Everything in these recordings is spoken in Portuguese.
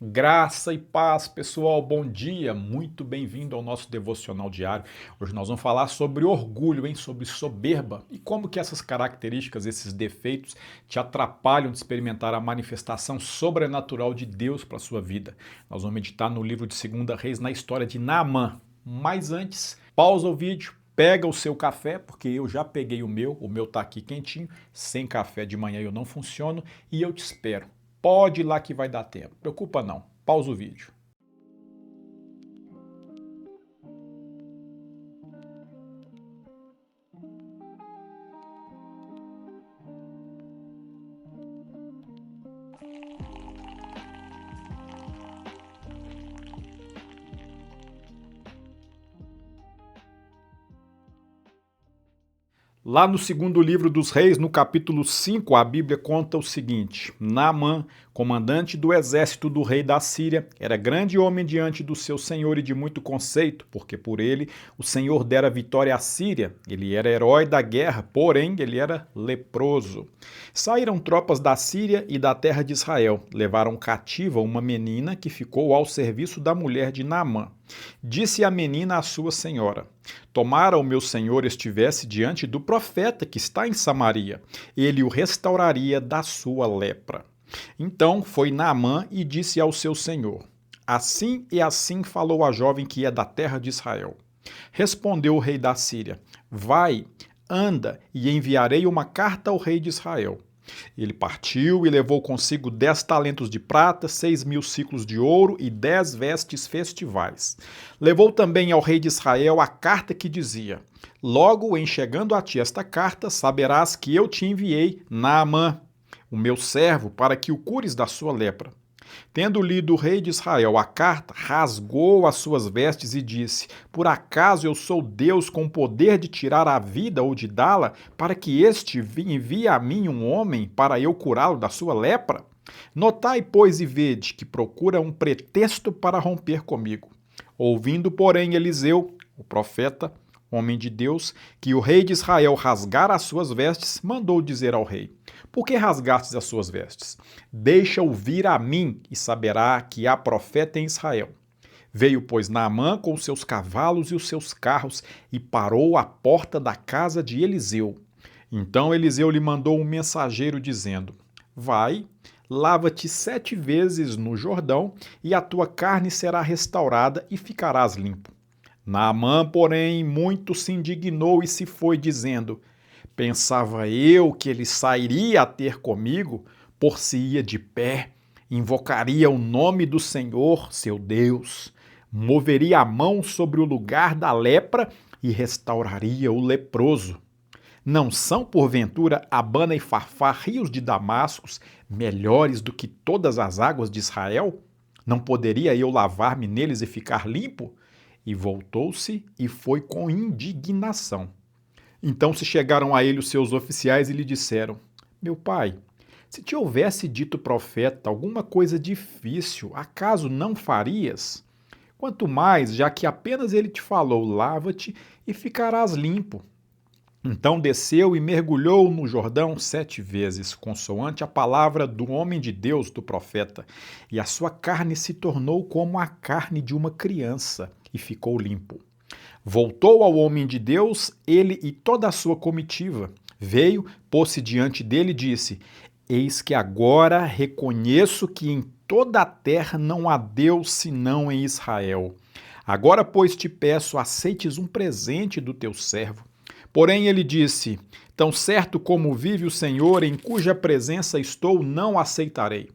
Graça e paz, pessoal. Bom dia, muito bem-vindo ao nosso devocional diário. Hoje nós vamos falar sobre orgulho, hein? Sobre soberba e como que essas características, esses defeitos te atrapalham de experimentar a manifestação sobrenatural de Deus para a sua vida. Nós vamos meditar no livro de 2 Reis, na história de Naamã. Mas antes, pausa o vídeo. Pega o seu café, porque eu já peguei o meu tá aqui quentinho, sem café de manhã eu não funciono e eu te espero. Pode ir lá que vai dar tempo. Preocupa não. Pausa o vídeo. Lá no segundo livro dos Reis, no capítulo 5, a Bíblia conta o seguinte: Naamã, comandante do exército do rei da Síria, era grande homem diante do seu senhor e de muito conceito, porque por ele o Senhor dera vitória à Síria. Ele era herói da guerra, porém ele era leproso. Saíram tropas da Síria e da terra de Israel, levaram cativa uma menina que ficou ao serviço da mulher de Naamã. Disse a menina à sua senhora: Tomara o meu senhor estivesse diante do profeta que está em Samaria, ele o restauraria da sua lepra. Então foi Naamã e disse ao seu senhor: Assim e assim falou a jovem que é da terra de Israel. Respondeu o rei da Síria: Vai, anda, e enviarei uma carta ao rei de Israel. Ele partiu e levou consigo 10 talentos de prata, 6.000 siclos de ouro e 10 vestes festivais. Levou também ao rei de Israel a carta que dizia: Logo em chegando a ti esta carta, saberás que eu te enviei Naamã, o meu servo, para que o cures da sua lepra. Tendo lido o rei de Israel a carta, rasgou as suas vestes e disse: Por acaso eu sou Deus com poder de tirar a vida ou de dá-la, para que este envie a mim um homem para eu curá-lo da sua lepra? Notai, pois, e vede que procura um pretexto para romper comigo. Ouvindo, porém, Eliseu, o profeta, homem de Deus, que o rei de Israel rasgara as suas vestes, mandou dizer ao rei: Por que rasgastes as suas vestes? Deixa-o vir a mim e saberá que há profeta em Israel. Veio, pois, Naamã com os seus cavalos e os seus carros e parou à porta da casa de Eliseu. Então Eliseu lhe mandou um mensageiro dizendo: Vai, lava-te 7 vezes no Jordão e a tua carne será restaurada e ficarás limpo. Naamã, porém, muito se indignou e se foi, dizendo: Pensava eu que ele sairia a ter comigo, por-se-ia de pé, invocaria o nome do Senhor, seu Deus, moveria a mão sobre o lugar da lepra e restauraria o leproso. Não são, porventura, Abana e Farfar, rios de Damascos, melhores do que todas as águas de Israel? Não poderia eu lavar-me neles e ficar limpo? E voltou-se e foi com indignação. Então se chegaram a ele os seus oficiais e lhe disseram: Meu pai, se te houvesse dito profeta alguma coisa difícil, acaso não farias? Quanto mais, já que apenas ele te falou: Lava-te e ficarás limpo. Então desceu e mergulhou no Jordão 7 vezes, consoante a palavra do homem de Deus, do profeta, e a sua carne se tornou como a carne de uma criança, e ficou limpo. Voltou ao homem de Deus, ele e toda a sua comitiva. Veio, pôs-se diante dele e disse: Eis que agora reconheço que em toda a terra não há Deus senão em Israel. Agora, pois, te peço, aceites um presente do teu servo. Porém ele disse: Tão certo como vive o Senhor, em cuja presença estou, não aceitarei.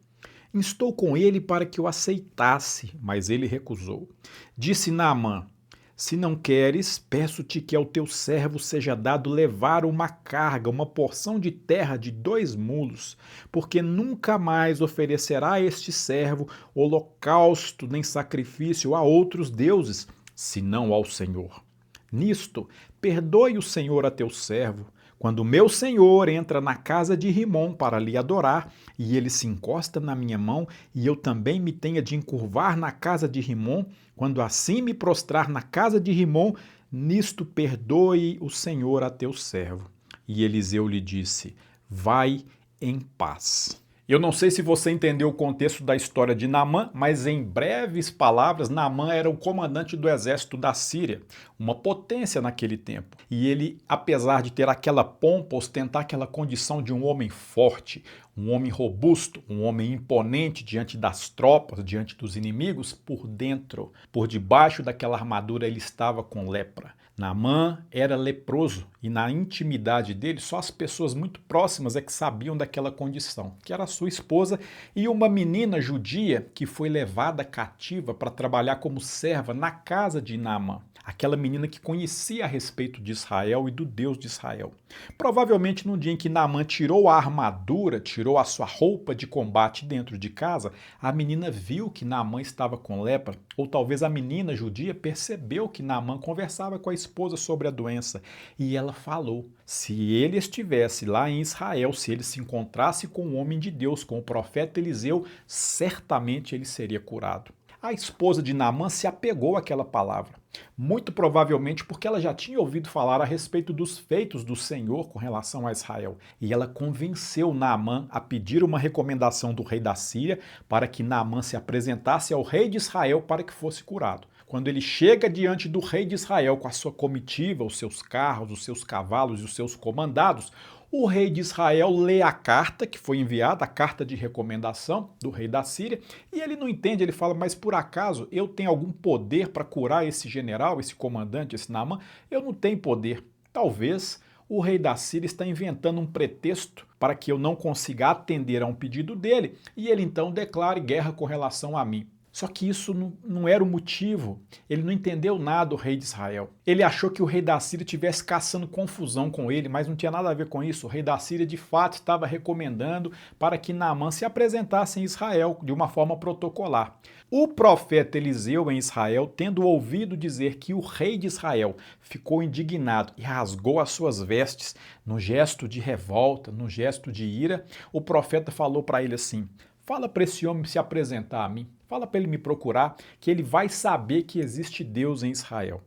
Instou com ele para que o aceitasse, mas ele recusou. Disse Naamã: Se não queres, peço-te que ao teu servo seja dado levar uma carga, uma porção de terra de 2 mulos, porque nunca mais oferecerá este servo holocausto nem sacrifício a outros deuses, senão ao Senhor. Nisto, perdoe o Senhor a teu servo, quando meu senhor entra na casa de Rimom para lhe adorar, e ele se encosta na minha mão, e eu também me tenha de encurvar na casa de Rimom, quando assim me prostrar na casa de Rimom, nisto perdoe o Senhor a teu servo. E Eliseu lhe disse: Vai em paz. Eu não sei se você entendeu o contexto da história de Naamã, mas em breves palavras, Naamã era o comandante do exército da Síria, uma potência naquele tempo. E ele, apesar de ter aquela pompa, ostentar aquela condição de um homem forte, um homem robusto, um homem imponente diante das tropas, diante dos inimigos, por dentro, por debaixo daquela armadura, ele estava com lepra. Naamã era leproso e na intimidade dele só as pessoas muito próximas é que sabiam daquela condição, que era a sua esposa e uma menina judia que foi levada cativa para trabalhar como serva na casa de Naamã. Aquela menina que conhecia a respeito de Israel e do Deus de Israel. Provavelmente no dia em que Naamã tirou a armadura, tirou a sua roupa de combate dentro de casa, a menina viu que Naamã estava com lepra, ou talvez a menina judia percebeu que Naamã conversava com a esposa sobre a doença, e ela falou, se ele estivesse lá em Israel, se ele se encontrasse com o homem de Deus, com o profeta Eliseu, certamente ele seria curado. A esposa de Naamã se apegou àquela palavra, muito provavelmente porque ela já tinha ouvido falar a respeito dos feitos do Senhor com relação a Israel. E ela convenceu Naamã a pedir uma recomendação do rei da Síria para que Naamã se apresentasse ao rei de Israel para que fosse curado. Quando ele chega diante do rei de Israel com a sua comitiva, os seus carros, os seus cavalos e os seus comandados, o rei de Israel lê a carta que foi enviada, a carta de recomendação do rei da Síria, e ele não entende, ele fala, mas por acaso eu tenho algum poder para curar esse general, esse comandante, esse Naamã? Eu não tenho poder. Talvez o rei da Síria está inventando um pretexto para que eu não consiga atender a um pedido dele, e ele então declare guerra com relação a mim. Só que isso não era o motivo. Ele não entendeu nada, o rei de Israel. Ele achou que o rei da Síria estivesse caçando confusão com ele, mas não tinha nada a ver com isso. O rei da Síria, de fato, estava recomendando para que Naamã se apresentasse em Israel de uma forma protocolar. O profeta Eliseu em Israel, tendo ouvido dizer que o rei de Israel ficou indignado e rasgou as suas vestes, no gesto de revolta, no gesto de ira, o profeta falou para ele assim, fala para esse homem se apresentar a mim. Fala para ele me procurar, que ele vai saber que existe Deus em Israel.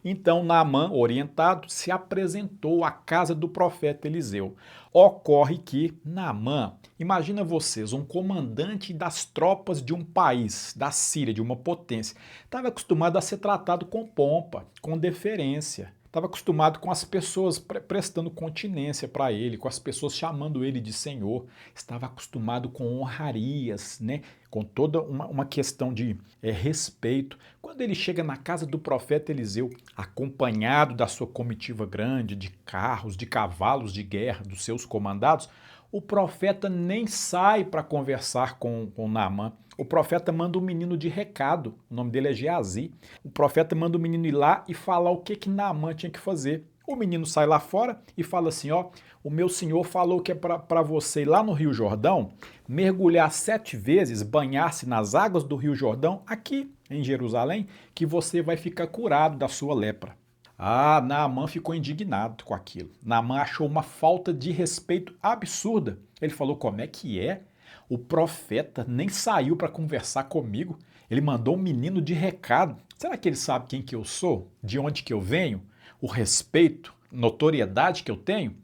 Então Naamã, orientado, se apresentou à casa do profeta Eliseu. Ocorre que Naamã, imagina vocês, um comandante das tropas de um país, da Síria, de uma potência, estava acostumado a ser tratado com pompa, com deferência. Estava acostumado com as pessoas prestando continência para ele, com as pessoas chamando ele de Senhor. Estava acostumado com honrarias, né? Com toda uma questão de respeito. Quando ele chega na casa do profeta Eliseu, acompanhado da sua comitiva grande, de carros, de cavalos de guerra, dos seus comandados, o profeta nem sai para conversar com Naamã. O profeta manda um menino de recado, o nome dele é Geazi. O profeta manda o menino ir lá e falar o que Naamã tinha que fazer. O menino sai lá fora e fala assim, ó, o meu senhor falou que é para você ir lá no Rio Jordão, mergulhar 7 vezes, banhar-se nas águas do Rio Jordão, aqui em Jerusalém, que você vai ficar curado da sua lepra. Ah, Naamã ficou indignado com aquilo. Naamã achou uma falta de respeito absurda. Ele falou, como é que é? O profeta nem saiu para conversar comigo. Ele mandou um menino de recado. Será que ele sabe quem que eu sou? De onde que eu venho? O respeito, notoriedade que eu tenho?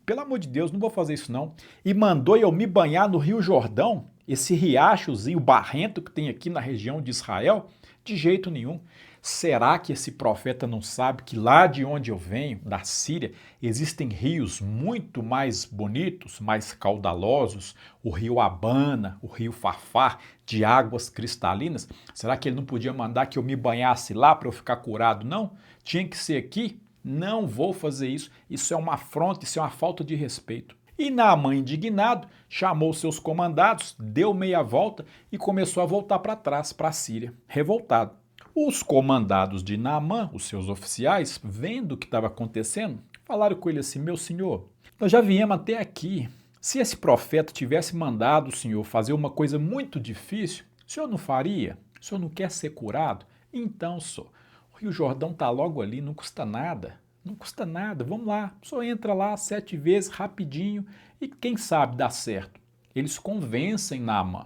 Pelo amor de Deus, não vou fazer isso não. E mandou eu me banhar no Rio Jordão, esse riachozinho barrento que tem aqui na região de Israel? De jeito nenhum. Será que esse profeta não sabe que lá de onde eu venho, da Síria, existem rios muito mais bonitos, mais caudalosos? O rio Abana, o rio Fafar, de águas cristalinas? Será que ele não podia mandar que eu me banhasse lá para eu ficar curado? Não? Tinha que ser aqui? Não vou fazer isso. Isso é uma afronta, isso é uma falta de respeito. E Naamã, indignado, chamou seus comandados, deu meia volta e começou a voltar para trás, para a Síria, revoltado. Os comandados de Naamã, os seus oficiais, vendo o que estava acontecendo, falaram com ele assim, meu senhor, nós já viemos até aqui. Se esse profeta tivesse mandado o senhor fazer uma coisa muito difícil, o senhor não faria? O senhor não quer ser curado? Então, senhor, o Rio Jordão está logo ali, não custa nada. Não custa nada, vamos lá. Só entra lá 7 vezes, rapidinho, e quem sabe dá certo. Eles convencem Naamã.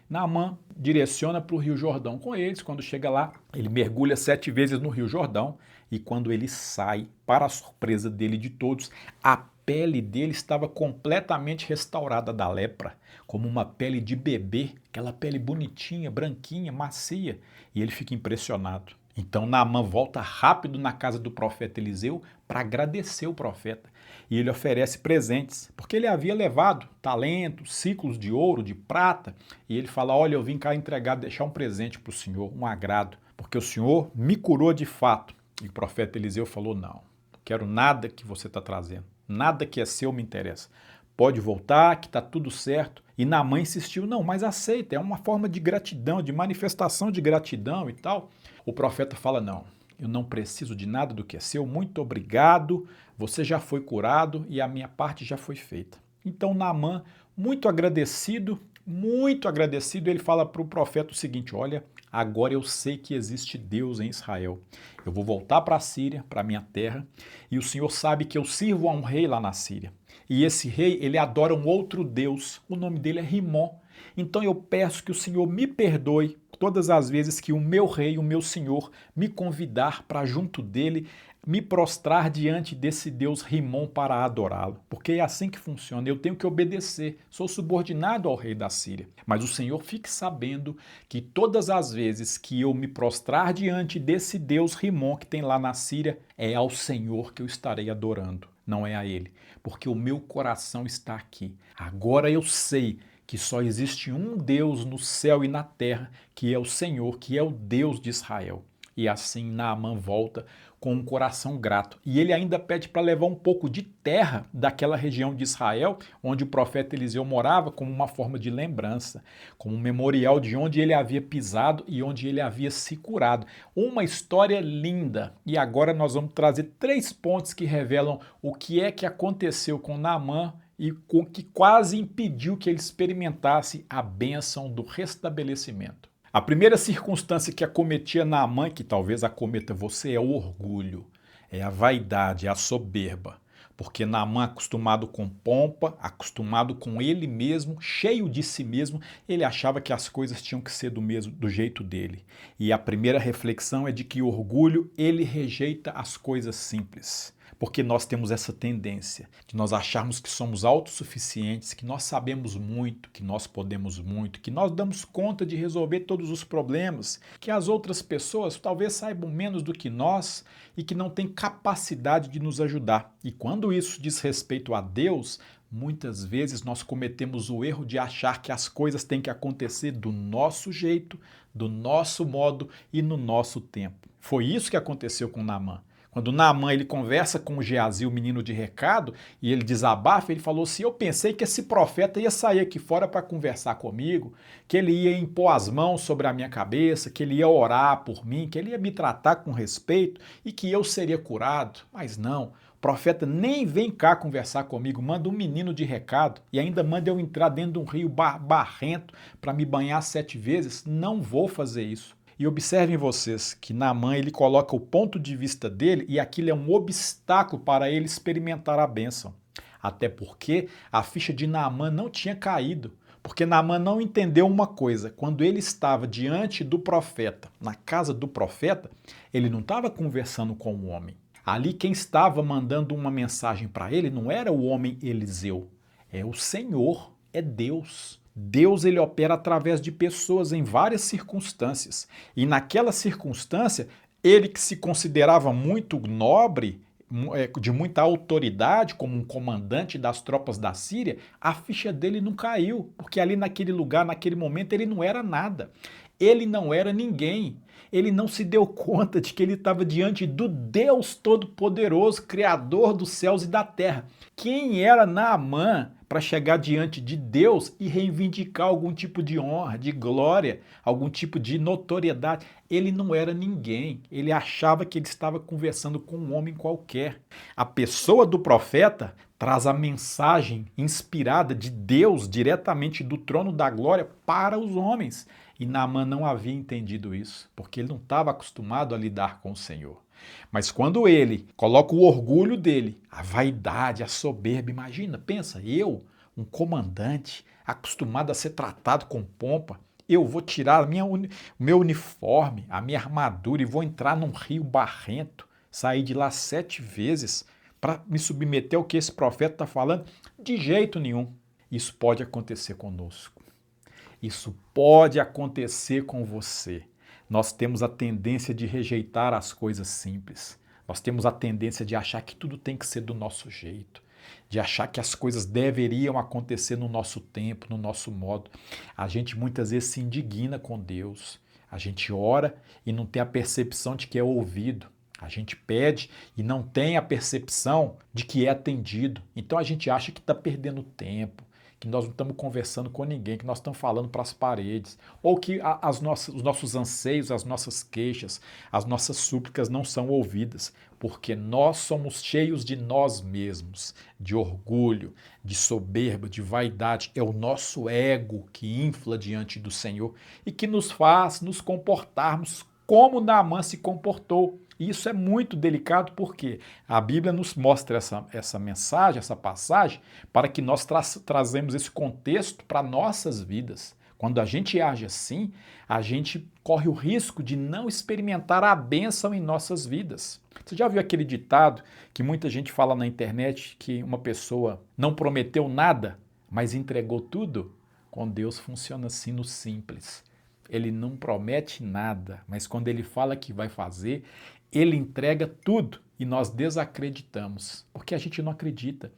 Naamã direciona para o Rio Jordão com eles. Quando chega lá, ele mergulha 7 vezes no Rio Jordão e quando ele sai, para a surpresa dele e de todos, a pele dele estava completamente restaurada da lepra, como uma pele de bebê, aquela pele bonitinha, branquinha, macia, e ele fica impressionado. Então Naamã volta rápido na casa do profeta Eliseu para agradecer o profeta. E ele oferece presentes, porque ele havia levado talentos, ciclos de ouro, de prata, e ele fala, olha, eu vim cá entregar, deixar um presente para o senhor, um agrado, porque o senhor me curou de fato. E o profeta Eliseu falou, não quero nada que você está trazendo, nada que é seu me interessa. Pode voltar, que está tudo certo. E Naamã insistiu, não, mas aceita, é uma forma de gratidão, de manifestação de gratidão e tal. O profeta fala, não, eu não preciso de nada do que é seu, muito obrigado, você já foi curado e a minha parte já foi feita. Então Naamã, muito agradecido, ele fala para o profeta o seguinte, olha, agora eu sei que existe Deus em Israel. Eu vou voltar para a Síria, para a minha terra, e o Senhor sabe que eu sirvo a um rei lá na Síria. E esse rei, ele adora um outro Deus, o nome dele é Rimon. Então eu peço que o Senhor me perdoe todas as vezes que o meu rei, o meu Senhor, me convidar para junto dele, me prostrar diante desse Deus Rimon para adorá-lo. Porque é assim que funciona, eu tenho que obedecer, sou subordinado ao rei da Síria. Mas o Senhor fique sabendo que todas as vezes que eu me prostrar diante desse Deus Rimon que tem lá na Síria, é ao Senhor que eu estarei adorando, não é a ele. Porque o meu coração está aqui. Agora eu sei que só existe um Deus no céu e na terra, que é o Senhor, que é o Deus de Israel. E assim Naamã volta com um coração grato. E ele ainda pede para levar um pouco de terra daquela região de Israel, onde o profeta Eliseu morava, como uma forma de lembrança, como um memorial de onde ele havia pisado e onde ele havia se curado. Uma história linda. E agora nós vamos trazer 3 pontos que revelam o que é que aconteceu com Naamã e com que quase impediu que ele experimentasse a bênção do restabelecimento. A primeira circunstância que acometia Naamã, que talvez acometa você, é o orgulho, é a vaidade, é a soberba. Porque Naamã, acostumado com pompa, acostumado com ele mesmo, cheio de si mesmo, ele achava que as coisas tinham que ser do jeito dele. E a primeira reflexão é de que o orgulho, ele rejeita as coisas simples. Porque nós temos essa tendência de nós acharmos que somos autossuficientes, que nós sabemos muito, que nós podemos muito, que nós damos conta de resolver todos os problemas, que as outras pessoas talvez saibam menos do que nós e que não têm capacidade de nos ajudar. E quando isso diz respeito a Deus, muitas vezes nós cometemos o erro de achar que as coisas têm que acontecer do nosso jeito, do nosso modo e no nosso tempo. Foi isso que aconteceu com Naamã. Quando Naamã ele conversa com o Geazi, o menino de recado, e ele desabafa, ele falou assim, eu pensei que esse profeta ia sair aqui fora para conversar comigo, que ele ia impor as mãos sobre a minha cabeça, que ele ia orar por mim, que ele ia me tratar com respeito e que eu seria curado. Mas não, o profeta nem vem cá conversar comigo, manda um menino de recado e ainda manda eu entrar dentro de um rio barrento para me banhar 7 vezes. Não vou fazer isso. E observem vocês que Naamã ele coloca o ponto de vista dele e aquilo é um obstáculo para ele experimentar a bênção. Até porque a ficha de Naamã não tinha caído. Porque Naamã não entendeu uma coisa, quando ele estava diante do profeta, na casa do profeta, ele não estava conversando com o homem. Ali quem estava mandando uma mensagem para ele não era o homem Eliseu, é o Senhor, é Deus. Deus ele opera através de pessoas em várias circunstâncias. E naquela circunstância, ele que se considerava muito nobre, de muita autoridade, como um comandante das tropas da Síria, a ficha dele não caiu, porque ali naquele lugar, naquele momento, ele não era nada. Ele não era ninguém. Ele não se deu conta de que ele estava diante do Deus Todo-Poderoso, Criador dos céus e da terra. Quem era Naamã para chegar diante de Deus e reivindicar algum tipo de honra, de glória, algum tipo de notoriedade? Ele não era ninguém. Ele achava que ele estava conversando com um homem qualquer. A pessoa do profeta traz a mensagem inspirada de Deus diretamente do trono da glória para os homens. E Naamã não havia entendido isso, porque ele não estava acostumado a lidar com o Senhor. Mas quando ele coloca o orgulho dele, a vaidade, a soberba, imagina, pensa, eu, um comandante, acostumado a ser tratado com pompa, eu vou tirar o meu uniforme, a minha armadura e vou entrar num rio barrento, sair de lá 7 vezes. para me submeter ao que esse profeta está falando? De jeito nenhum. Isso pode acontecer conosco. Isso pode acontecer com você. Nós temos a tendência de rejeitar as coisas simples. Nós temos a tendência de achar que tudo tem que ser do nosso jeito, de achar que as coisas deveriam acontecer no nosso tempo, no nosso modo. A gente muitas vezes se indigna com Deus. A gente ora e não tem a percepção de que é ouvido. A gente pede e não tem a percepção de que é atendido. Então a gente acha que está perdendo tempo, que nós não estamos conversando com ninguém, que nós estamos falando para as paredes, ou que os nossos anseios, as nossas queixas, as nossas súplicas não são ouvidas, porque nós somos cheios de nós mesmos, de orgulho, de soberba, de vaidade. É o nosso ego que infla diante do Senhor e que nos faz nos comportarmos como Naamã se comportou. E isso é muito delicado porque a Bíblia nos mostra essa mensagem, essa passagem, para que nós trazemos esse contexto para nossas vidas. Quando a gente age assim, a gente corre o risco de não experimentar a bênção em nossas vidas. Você já viu aquele ditado que muita gente fala na internet que uma pessoa não prometeu nada, mas entregou tudo? Com Deus funciona assim no simples. Ele não promete nada, mas quando ele fala que vai fazer, ele entrega tudo e nós desacreditamos, porque a gente não acredita.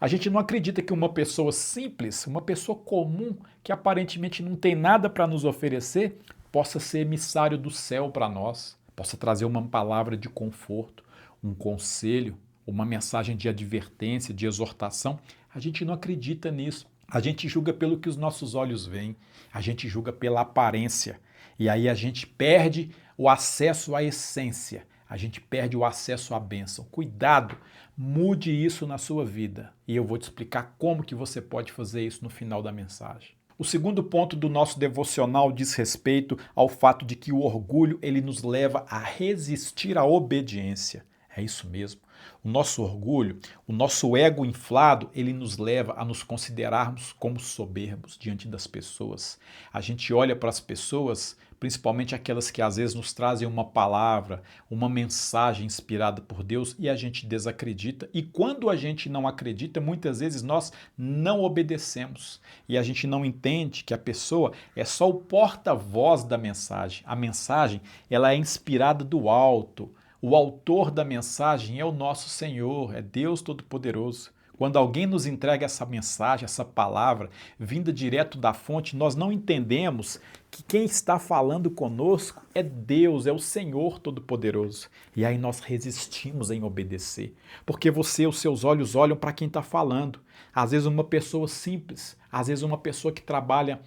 A gente não acredita que uma pessoa simples, uma pessoa comum, que aparentemente não tem nada para nos oferecer, possa ser emissário do céu para nós, possa trazer uma palavra de conforto, um conselho, uma mensagem de advertência, de exortação. A gente não acredita nisso. A gente julga pelo que os nossos olhos veem, a gente julga pela aparência. E aí a gente perde o acesso à essência, a gente perde o acesso à bênção. Cuidado, mude isso na sua vida. E eu vou te explicar como que você pode fazer isso no final da mensagem. O segundo ponto do nosso devocional diz respeito ao fato de que o orgulho ele nos leva a resistir à obediência. É isso mesmo. O nosso orgulho, o nosso ego inflado, ele nos leva a nos considerarmos como soberbos diante das pessoas. A gente olha para as pessoas, principalmente aquelas que às vezes nos trazem uma palavra, uma mensagem inspirada por Deus e a gente desacredita. E quando a gente não acredita, muitas vezes nós não obedecemos. E a gente não entende que a pessoa é só o porta-voz da mensagem. A mensagem, ela é inspirada do alto. O autor da mensagem é o nosso Senhor, é Deus Todo-Poderoso. Quando alguém nos entrega essa mensagem, essa palavra, vinda direto da fonte, nós não entendemos que quem está falando conosco é Deus, é o Senhor Todo-Poderoso. E aí nós resistimos em obedecer, porque os seus olhos olham para quem está falando. Às vezes uma pessoa simples, às vezes uma pessoa que trabalha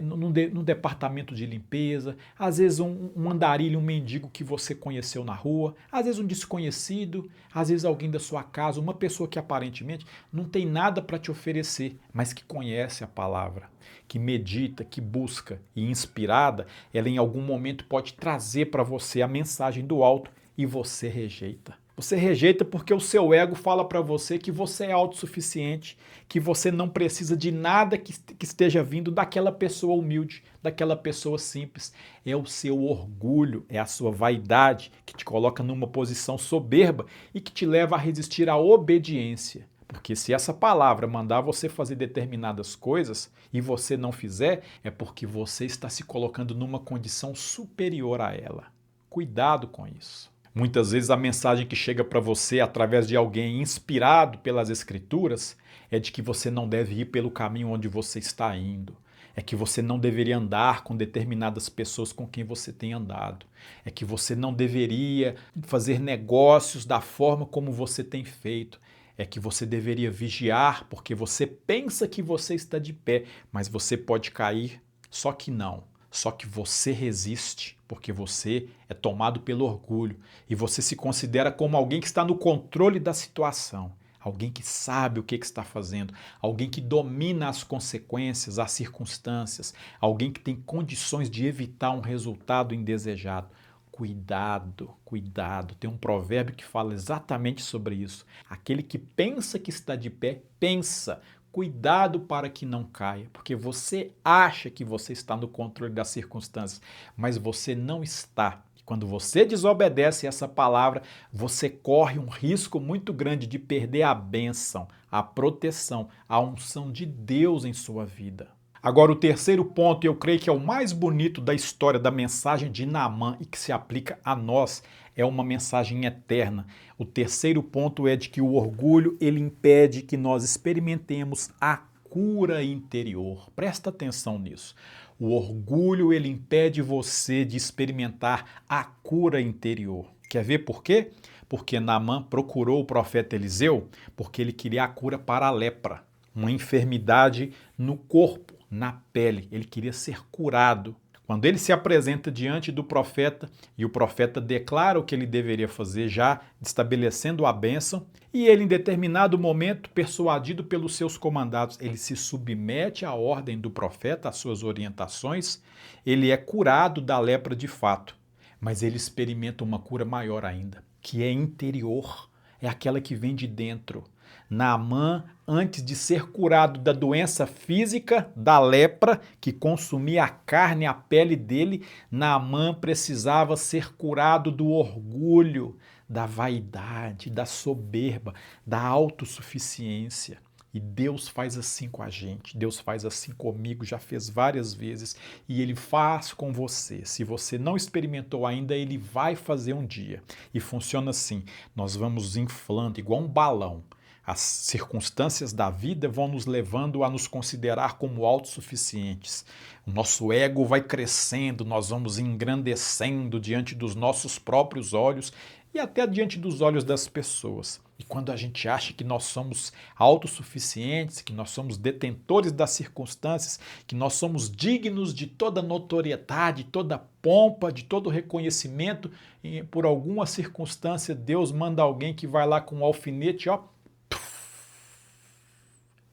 num departamento de limpeza, às vezes um andarilho, um mendigo que você conheceu na rua, às vezes um desconhecido, às vezes alguém da sua casa, uma pessoa que aparentemente não tem nada para te oferecer, mas que conhece a palavra, que medita, que busca e inspirada, ela em algum momento pode trazer para você a mensagem do alto e você rejeita. Você rejeita porque o seu ego fala para você que você é autossuficiente, que você não precisa de nada que esteja vindo daquela pessoa humilde, daquela pessoa simples. É o seu orgulho, é a sua vaidade que te coloca numa posição soberba e que te leva a resistir à obediência. Porque se essa palavra mandar você fazer determinadas coisas e você não fizer, é porque você está se colocando numa condição superior a ela. Cuidado com isso. Muitas vezes a mensagem que chega para você através de alguém inspirado pelas Escrituras é de que você não deve ir pelo caminho onde você está indo. É que você não deveria andar com determinadas pessoas com quem você tem andado. É que você não deveria fazer negócios da forma como você tem feito. É que você deveria vigiar porque você pensa que você está de pé, mas você pode cair, só que não. Só que você resiste, porque você é tomado pelo orgulho e você se considera como alguém que está no controle da situação, alguém que sabe o que está fazendo, alguém que domina as consequências, as circunstâncias, alguém que tem condições de evitar um resultado indesejado. Cuidado, cuidado. Tem um provérbio que fala exatamente sobre isso. Aquele que pensa que está de pé, pensa. Cuidado para que não caia, porque você acha que você está no controle das circunstâncias, mas você não está. Quando você desobedece essa palavra, você corre um risco muito grande de perder a bênção, a proteção, a unção de Deus em sua vida. Agora, o terceiro ponto, e eu creio que é o mais bonito da história da mensagem de Naamã e que se aplica a nós, é uma mensagem eterna. O terceiro ponto é de que o orgulho, ele impede que nós experimentemos a cura interior. Presta atenção nisso. O orgulho, ele impede você de experimentar a cura interior. Quer ver por quê? Porque Naamã procurou o profeta Eliseu porque ele queria a cura para a lepra, uma enfermidade no corpo, na pele. Ele queria ser curado. Quando ele se apresenta diante do profeta e o profeta declara o que ele deveria fazer, já estabelecendo a bênção, e ele, em determinado momento, persuadido pelos seus comandados, ele se submete à ordem do profeta, às suas orientações, ele é curado da lepra de fato, mas ele experimenta uma cura maior ainda, que é interior, é aquela que vem de dentro. Naamã, antes de ser curado da doença física, da lepra, que consumia a carne e a pele dele, Naamã precisava ser curado do orgulho, da vaidade, da soberba, da autossuficiência. E Deus faz assim com a gente, Deus faz assim comigo, já fez várias vezes, e Ele faz com você. Se você não experimentou ainda, Ele vai fazer um dia. E funciona assim, nós vamos inflando, igual um balão. As circunstâncias da vida vão nos levando a nos considerar como autossuficientes. O nosso ego vai crescendo, nós vamos engrandecendo diante dos nossos próprios olhos e até diante dos olhos das pessoas. E quando a gente acha que nós somos autossuficientes, que nós somos detentores das circunstâncias, que nós somos dignos de toda notoriedade, toda pompa, de todo reconhecimento, e por alguma circunstância Deus manda alguém que vai lá com um alfinete, ó,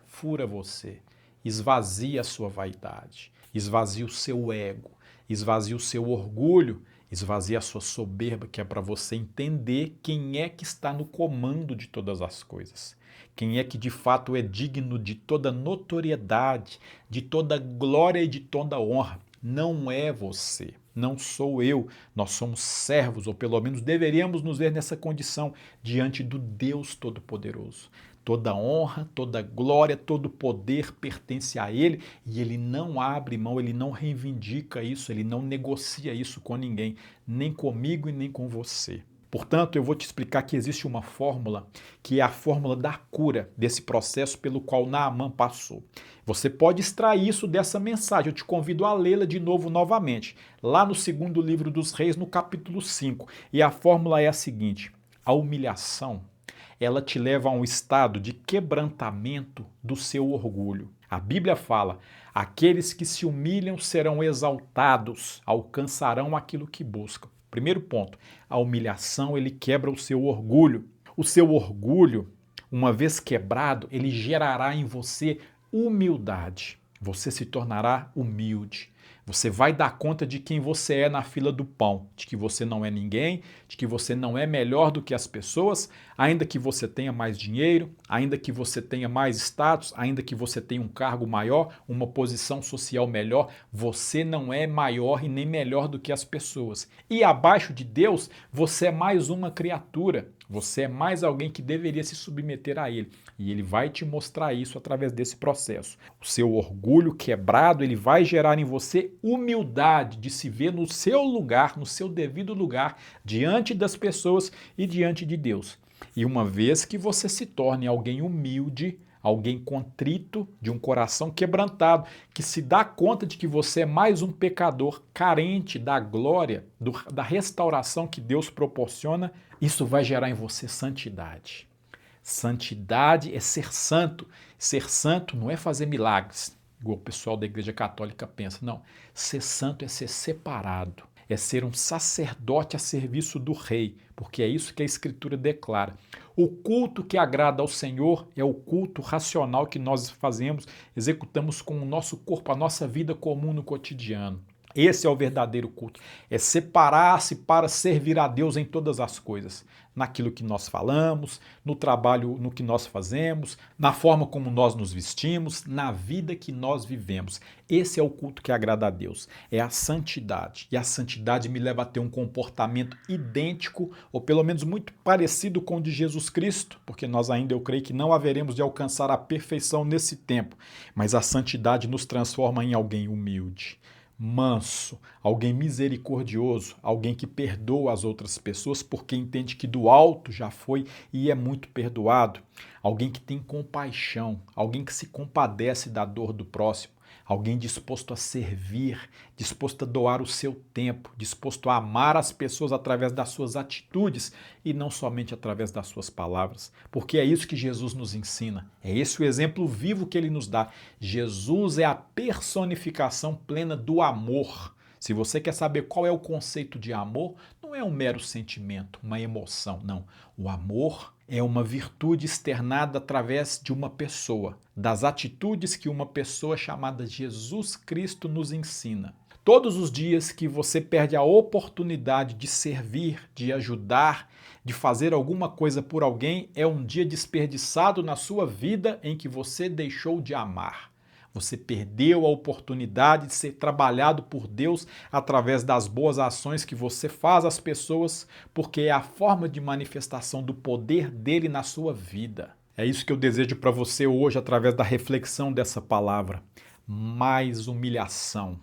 fura você, esvazia a sua vaidade, esvazia o seu ego, esvazia o seu orgulho, esvazia a sua soberba, que é para você entender quem é que está no comando de todas as coisas. Quem é que de fato é digno de toda notoriedade, de toda glória e de toda honra. Não é você, não sou eu. Nós somos servos, ou pelo menos deveríamos nos ver nessa condição diante do Deus Todo-Poderoso. Toda honra, toda glória, todo poder pertence a Ele e Ele não abre mão, Ele não reivindica isso, Ele não negocia isso com ninguém, nem comigo e nem com você. Portanto, eu vou te explicar que existe uma fórmula, que é a fórmula da cura desse processo pelo qual Naamã passou. Você pode extrair isso dessa mensagem, eu te convido a lê-la de novo novamente, lá no segundo livro dos Reis, no capítulo 5. E a fórmula é a seguinte: a humilhação, ela te leva a um estado de quebrantamento do seu orgulho. A Bíblia fala, aqueles que se humilham serão exaltados, alcançarão aquilo que buscam. Primeiro ponto, a humilhação, ele quebra o seu orgulho. O seu orgulho, uma vez quebrado, ele gerará em você humildade. Você se tornará humilde. Você vai dar conta de quem você é na fila do pão, de que você não é ninguém, de que você não é melhor do que as pessoas, ainda que você tenha mais dinheiro, ainda que você tenha mais status, ainda que você tenha um cargo maior, uma posição social melhor, você não é maior e nem melhor do que as pessoas. E abaixo de Deus, você é mais uma criatura, você é mais alguém que deveria se submeter a Ele. E Ele vai te mostrar isso através desse processo. O seu orgulho quebrado, ele vai gerar em você humildade de se ver no seu lugar, no seu devido lugar, diante das pessoas e diante de Deus. E uma vez que você se torne alguém humilde, alguém contrito, de um coração quebrantado, que se dá conta de que você é mais um pecador carente da glória, da restauração que Deus proporciona, isso vai gerar em você santidade. Santidade é ser santo. Ser santo não é fazer milagres, igual o pessoal da Igreja Católica pensa. Não, ser santo é ser separado, é ser um sacerdote a serviço do rei, porque é isso que a Escritura declara. O culto que agrada ao Senhor é o culto racional que nós fazemos, executamos com o nosso corpo, a nossa vida comum no cotidiano. Esse é o verdadeiro culto, é separar-se para servir a Deus em todas as coisas, naquilo que nós falamos, no trabalho, no que nós fazemos, na forma como nós nos vestimos, na vida que nós vivemos. Esse é o culto que agrada a Deus, é a santidade. E a santidade me leva a ter um comportamento idêntico, ou pelo menos muito parecido com o de Jesus Cristo, porque nós ainda, eu creio que não haveremos de alcançar a perfeição nesse tempo, mas a santidade nos transforma em alguém humilde, manso, alguém misericordioso, alguém que perdoa as outras pessoas porque entende que do alto já foi e é muito perdoado, alguém que tem compaixão, alguém que se compadece da dor do próximo, alguém disposto a servir, disposto a doar o seu tempo, disposto a amar as pessoas através das suas atitudes e não somente através das suas palavras, porque é isso que Jesus nos ensina, é esse o exemplo vivo que ele nos dá. Jesus é a personificação plena do amor. Se você quer saber qual é o conceito de amor, não é um mero sentimento, uma emoção, não. O amor é uma virtude externada através de uma pessoa, das atitudes que uma pessoa chamada Jesus Cristo nos ensina. Todos os dias que você perde a oportunidade de servir, de ajudar, de fazer alguma coisa por alguém, é um dia desperdiçado na sua vida em que você deixou de amar. Você perdeu a oportunidade de ser trabalhado por Deus através das boas ações que você faz às pessoas, porque é a forma de manifestação do poder dele na sua vida. É isso que eu desejo para você hoje através da reflexão dessa palavra. Mais humilhação.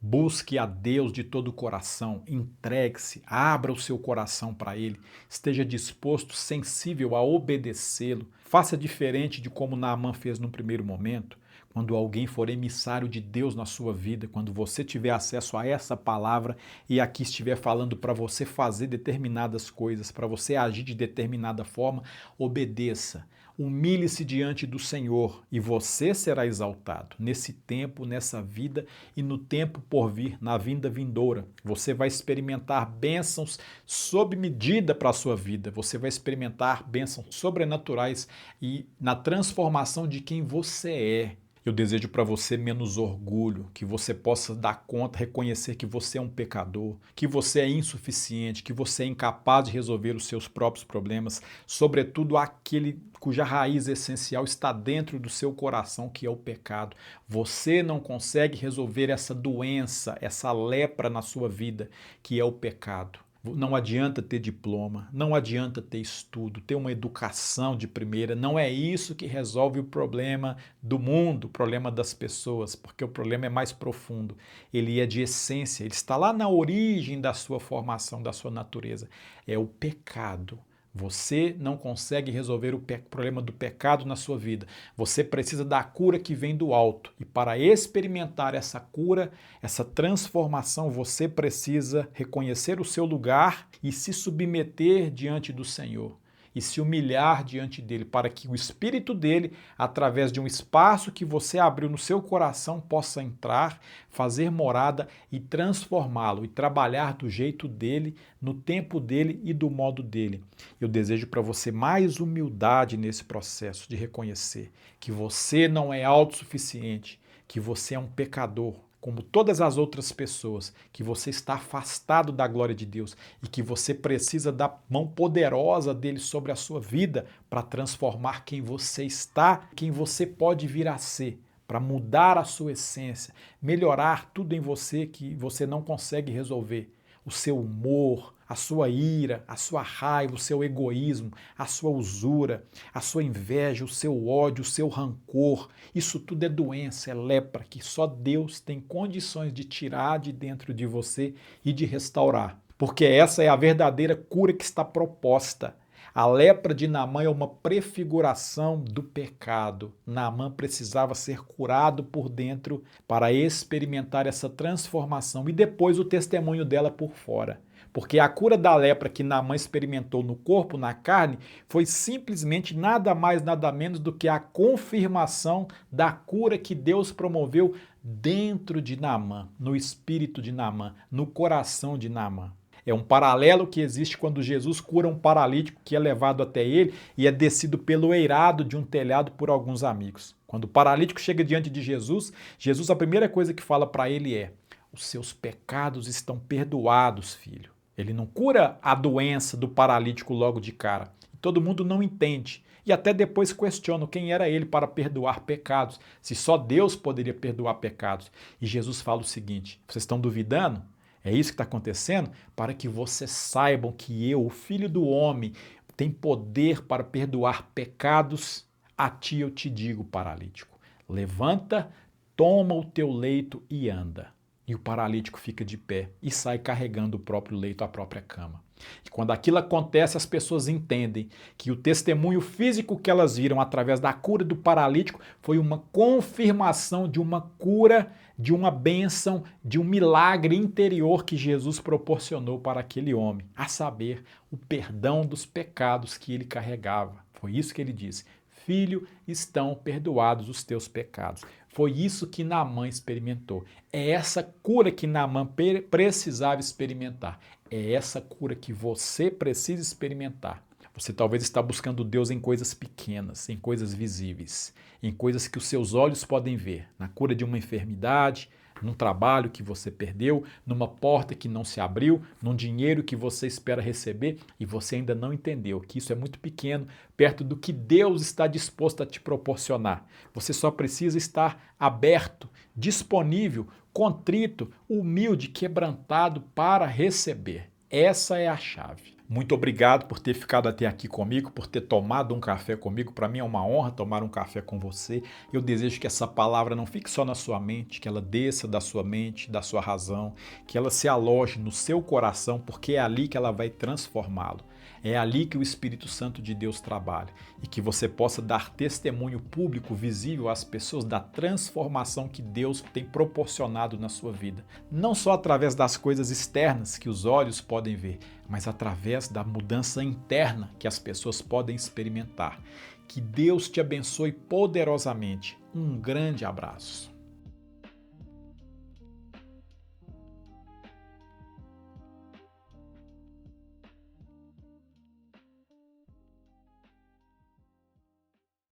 Busque a Deus de todo o coração, entregue-se, abra o seu coração para Ele, esteja disposto, sensível a obedecê-lo. Faça diferente de como Naamã fez no primeiro momento. Quando alguém for emissário de Deus na sua vida, quando você tiver acesso a essa palavra e aqui estiver falando para você fazer determinadas coisas, para você agir de determinada forma, obedeça. Humilhe-se diante do Senhor e você será exaltado nesse tempo, nessa vida e no tempo por vir, na vinda vindoura. Você vai experimentar bênçãos sob medida para a sua vida. Você vai experimentar bênçãos sobrenaturais e na transformação de quem você é. Eu desejo para você menos orgulho, que você possa dar conta, reconhecer que você é um pecador, que você é insuficiente, que você é incapaz de resolver os seus próprios problemas, sobretudo aquele cuja raiz essencial está dentro do seu coração, que é o pecado. Você não consegue resolver essa doença, essa lepra na sua vida, que é o pecado. Não adianta ter diploma, não adianta ter estudo, ter uma educação de primeira. Não é isso que resolve o problema do mundo, o problema das pessoas, porque o problema é mais profundo. Ele é de essência, ele está lá na origem da sua formação, da sua natureza. É o pecado. Você não consegue resolver o problema do pecado na sua vida. Você precisa da cura que vem do alto. E para experimentar essa cura, essa transformação, você precisa reconhecer o seu lugar e se submeter diante do Senhor. E se humilhar diante dele, para que o Espírito dele, através de um espaço que você abriu no seu coração, possa entrar, fazer morada e transformá-lo e trabalhar do jeito dele, no tempo dele e do modo dele. Eu desejo para você mais humildade nesse processo de reconhecer que você não é autossuficiente, que você é um pecador, como todas as outras pessoas, que você está afastado da glória de Deus e que você precisa da mão poderosa dele sobre a sua vida para transformar quem você está, quem você pode vir a ser, para mudar a sua essência, melhorar tudo em você que você não consegue resolver. O seu humor, a sua ira, a sua raiva, o seu egoísmo, a sua usura, a sua inveja, o seu ódio, o seu rancor. Isso tudo é doença, é lepra que só Deus tem condições de tirar de dentro de você e de restaurar. Porque essa é a verdadeira cura que está proposta. A lepra de Naamã é uma prefiguração do pecado. Naamã precisava ser curado por dentro para experimentar essa transformação e depois o testemunho dela por fora. Porque a cura da lepra que Naamã experimentou no corpo, na carne, foi simplesmente nada mais, nada menos do que a confirmação da cura que Deus promoveu dentro de Naamã, no espírito de Naamã, no coração de Naamã. É um paralelo que existe quando Jesus cura um paralítico que é levado até ele e é descido pelo eirado de um telhado por alguns amigos. Quando o paralítico chega diante de Jesus, Jesus, a primeira coisa que fala para ele é: os seus pecados estão perdoados, filho. Ele não cura a doença do paralítico logo de cara. Todo mundo não entende. E até depois questionam quem era ele para perdoar pecados, se só Deus poderia perdoar pecados. E Jesus fala o seguinte: vocês estão duvidando? É isso que está acontecendo? Para que vocês saibam que eu, o Filho do Homem, tem poder para perdoar pecados, a ti eu te digo, paralítico, levanta, toma o teu leito e anda. E o paralítico fica de pé e sai carregando o próprio leito, a própria cama. E quando aquilo acontece, as pessoas entendem que o testemunho físico que elas viram através da cura do paralítico foi uma confirmação de uma cura, de uma bênção, de um milagre interior que Jesus proporcionou para aquele homem, a saber, o perdão dos pecados que ele carregava. Foi isso que ele disse: filho, estão perdoados os teus pecados. Foi isso que Naamã experimentou. É essa cura que Naamã precisava experimentar. É essa cura que você precisa experimentar. Você talvez está buscando Deus em coisas pequenas, em coisas visíveis, em coisas que os seus olhos podem ver, na cura de uma enfermidade, num trabalho que você perdeu, numa porta que não se abriu, num dinheiro que você espera receber e você ainda não entendeu que isso é muito pequeno perto do que Deus está disposto a te proporcionar. Você só precisa estar aberto, disponível, contrito, humilde, quebrantado para receber. Essa é a chave. Muito obrigado por ter ficado até aqui comigo, por ter tomado um café comigo. Para mim é uma honra tomar um café com você. Eu desejo que essa palavra não fique só na sua mente, que ela desça da sua mente, da sua razão, que ela se aloje no seu coração, porque é ali que ela vai transformá-lo. É ali que o Espírito Santo de Deus trabalha e que você possa dar testemunho público, visível às pessoas da transformação que Deus tem proporcionado na sua vida. Não só através das coisas externas que os olhos podem ver, mas através da mudança interna que as pessoas podem experimentar. Que Deus te abençoe poderosamente. Um grande abraço.